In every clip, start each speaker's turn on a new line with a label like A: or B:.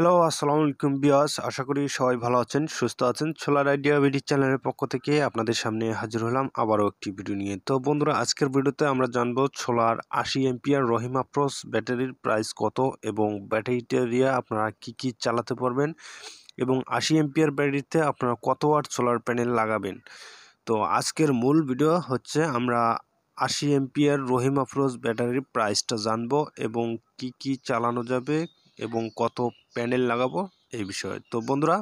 A: Hello, আসসালামু আলাইকুম বিয়াস। আশা করি সবাই ভালো আছেন, সুস্থ আছেন। সোলার আইডিয়া ভিডি চ্যানেলের পক্ষ থেকে আপনাদের সামনে হাজির হলাম আবারও একটি ভিডিও নিয়ে। তো বন্ধুরা, আজকের ভিডিওতে আমরা জানবো সোলার 80 এম্পিয়ার রহিমা প্রোস ব্যাটারির প্রাইস কত এবং ব্যাটারিটা দিয়ে আপনারা কি চালাতে পারবেন এবং 80 এম্পিয়ার ব্যাটারিতে আপনারা কত ওয়াট সোলার প্যানেল লাগাবেন। তো আজকের মূল ভিডিও হচ্ছে আমরা 80 এম্পিয়ার রহিমা প্রোস ব্যাটারির প্রাইসটা জানবো এবং কি চালানো যাবে এবং কত প্যানেল লাগাবো এই বিষয়ে। তো বন্ধুরা,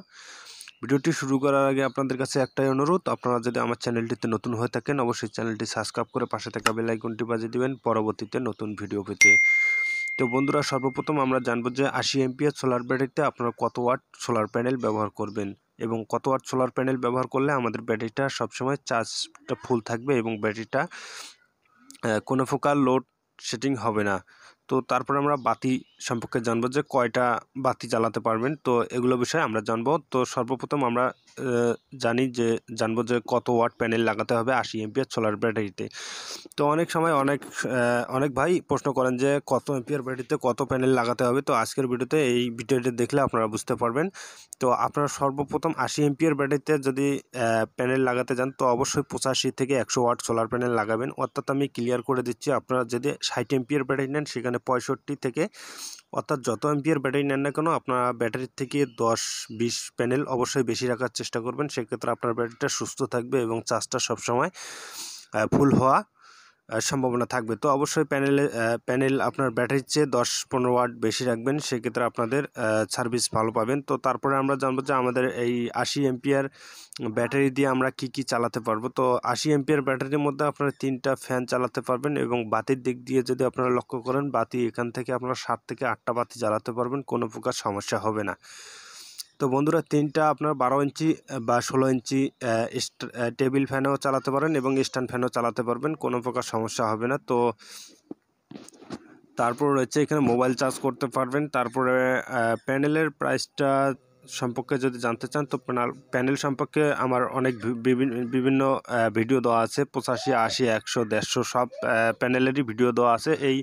A: ভিডিওটি শুরু করার আগে আপনাদের কাছে একটাই অনুরোধ, আপনারা যদি আমার চ্যানেলটিতে নতুন হয়ে থাকেন অবশ্যই চ্যানেলটি সাবস্ক্রাইব করে পাশে থাকা বেল আইকনটি বাজিয়ে দিবেন পরবর্তীতে নতুন ভিডিও পেতে। তো বন্ধুরা, সর্বপ্রথম আমরা জানবো যে 80 এম্পিয়ার সোলার ব্যাটারিতে আপনারা কত ওয়াট সোলার প্যানেল ব্যবহার করবেন এবং কত ওয়াট সোলার প্যানেল ব্যবহার করলে আমাদের ব্যাটারিটা সবসময় চার্জটা ফুল থাকবে এবং ব্যাটারিটা কোনো প্রকার লোড সেটিং হবে না। তো তারপর আমরা বাতি সম্পর্কে জানবো যে কয়টা বাতি জ্বালাতে পারবেন, তো এগুলো বিষয়ে আমরা জানবো। তো সর্বপ্রথম আমরা জানবো যে কত ওয়াট প্যানেল লাগাতে হবে 80 এম্পিয়ার সোলার ব্যাটারিতে। তো অনেক সময় অনেক ভাই প্রশ্ন করেন যে কত এম্পিয়ার ব্যাটারিতে কত প্যানেল লাগাতে হবে। তো আজকের ভিডিওতে এই ভিডিওটি দেখলে আপনারা বুঝতে পারবেন। তো আপনারা সর্বপ্রথম 80 এম্পিয়ার ব্যাটারিতে যদি প্যানেল লাগাতে যান তো অবশ্যই 85 থেকে 100 ওয়াট সোলার প্যানেল লাগাবেন। অর্থাৎ আমি ক্লিয়ার করে দিচ্ছি, আপনারা যদি 60 এম্পিয়ার ব্যাটারি নেন সেখানে 65 থেকে, অর্থাৎ যত এম্পিয়ার ব্যাটারি নেন না কেন আপনারা ব্যাটারির থেকে 10-20 প্যানেল অবশ্যই বেশি রাখার চেষ্টা করবেন। সেক্ষেত্রে আপনার ব্যাটারিটা সুস্থ থাকবে এবং চার্জটা সবসময় ফুল হওয়া সম্ভাবনা থাকবে। তো অবশ্যই প্যানেল আপনার ব্যাটারির চেয়ে 10-15 ওয়াট বেশি রাখবেন, সেক্ষেত্রে আপনাদের সার্ভিস ভালো পাবেন। তো তারপরে আমরা জানবো যে আমাদের এই 80 এম্পিয়ার ব্যাটারি দিয়ে আমরা কি চালাতে পারবো। তো 80 এম্পিয়ার ব্যাটারির মধ্যে আপনারা 3টা ফ্যান চালাতে পারবেন এবং বাতির দিক দিয়ে যদি আপনারা লক্ষ্য করেন, বাতি এখান থেকে আপনারা 7 থেকে 8টা বাতি জ্বালাতে পারবেন, কোনো প্রকার সমস্যা হবে না। তো বন্ধুরা, 3টা আপনার 12 ইঞ্চি বা 16 ইঞ্চি টেবিল ফ্যানও চালাতে পারেন এবং স্ট্যান্ড ফ্যানও চালাতে পারবেন, কোনো প্রকার সমস্যা হবে না। তো তারপর রয়েছে এখানে মোবাইল চার্জ করতে পারবেন। তারপরে প্যানেলের প্রাইসটা সম্পর্কে যদি জানতে চান তো প্যানেল সম্পর্কে আমার অনেক বিভিন্ন ভিডিও দেওয়া আছে, 85, 80, 100, 150 সব প্যানেলেরই ভিডিও দেওয়া আছে। এই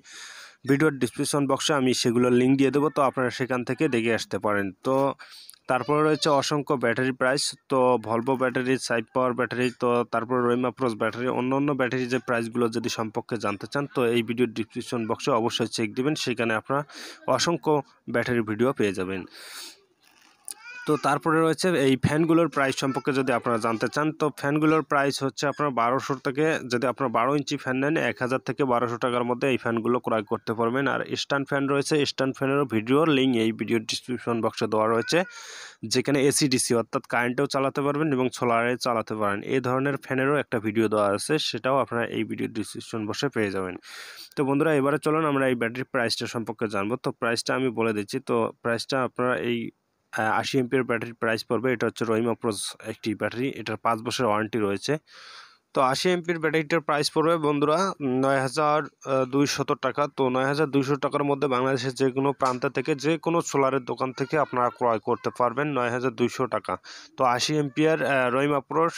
A: ভিডিওর ডিসক্রিপশন বক্সে আমি সেগুলোর লিঙ্ক দিয়ে দেবো, তো আপনারা সেখান থেকে দেখে আসতে পারেন। তো তারপরে রয়েছে অসংখ্য ব্যাটারি প্রাইস, তো ভলভো ব্যাটারি, সাইড পাওয়ার ব্যাটারি, তো তারপরে রহিমা প্রোস ব্যাটারি, অন্য ব্যাটারি যে প্রাইসগুলো যদি সম্পর্কে জানতে চান তো এই ভিডিওর ডিসক্রিপশন বক্সে অবশ্যই চেক দিবেন, সেখানে আপনারা অসংখ্য ব্যাটারির ভিডিও পেয়ে যাবেন। তো তারপরে রয়েছে এই ফ্যানগুলোর প্রাইস সম্পর্কে যদি আপনারা জানতে চান তো ফ্যানগুলোর প্রাইস হচ্ছে আপনার 1200 থেকে, যদি আপনারা 12 ইঞ্চি ফ্যান নেন 1000 থেকে 1200 টাকার মধ্যে এই ফ্যানগুলো ক্রয় করতে পারবেন। আর স্ট্যান্ড ফ্যান রয়েছে, স্ট্যান্ড ফ্যানেরও ভিডিওর লিঙ্ক এই ভিডিওর ডিসক্রিপশন বক্সে দেওয়া রয়েছে, যেখানে এসি ডিসি অর্থাৎ কারেন্টেও চালাতে পারবেন এবং সোলারে চালাতে পারেন। এই ধরনের ফ্যানেরও একটা ভিডিও দেওয়া আছে, সেটাও আপনারা এই ভিডিওর ডিসক্রিপশন বক্সে পেয়ে যাবেন। তো বন্ধুরা, এবারে চলুন আমরা এই ব্যাটারির প্রাইসটা সম্পর্কে জানবো। তো প্রাইসটা আমি বলে দিচ্ছি। তো প্রাইসটা আপনারা এই 80 এমপির ব্যাটারির প্রাইস পড়বে, এটা হচ্ছে রহিমা প্রোস একটি ব্যাটারি, এটার 5 বছরের ওয়ারেন্টি রয়েছে। তো 80 এমপির ব্যাটারিটার প্রাইস পড়বে বন্ধুরা 9200 টাকা। তো 9200 টাকার মধ্যে বাংলাদেশের যে কোনো প্রান্ত থেকে, যে কোনো সোলারের দোকান থেকে আপনারা ক্রয় করতে পারবেন 9200 টাকা। তো 80 এমপিয়ার রহিমা প্রোস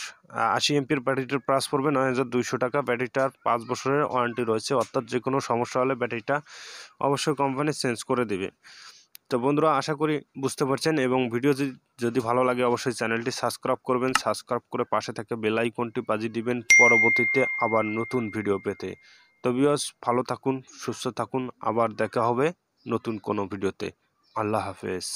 A: 80 এমপির ব্যাটারিটার প্রাইস পড়বে 9200 টাকা। ব্যাটারিটার 5 বছরের ওয়ারেন্টি রয়েছে, অর্থাৎ যে কোনো সমস্যা হলে ব্যাটারিটা অবশ্যই কোম্পানি চেঞ্জ করে দেবে। তো বন্ধুরা, আশা করি বুঝতে পারছেন এবং ভিডিও যদি ভালো লাগে অবশ্যই চ্যানেলটি সাবস্ক্রাইব করবেন, সাবস্ক্রাইব করে পাশে থেকে বেল আইকনটি বাজিয়ে দিবেন পরবর্তীতে আবার নতুন ভিডিও পেতে। তো ভিউয়ার্স, ভালো থাকুন, সুস্থ থাকুন, আবার দেখা হবে নতুন কোনো ভিডিওতে। আল্লাহ হাফেজ।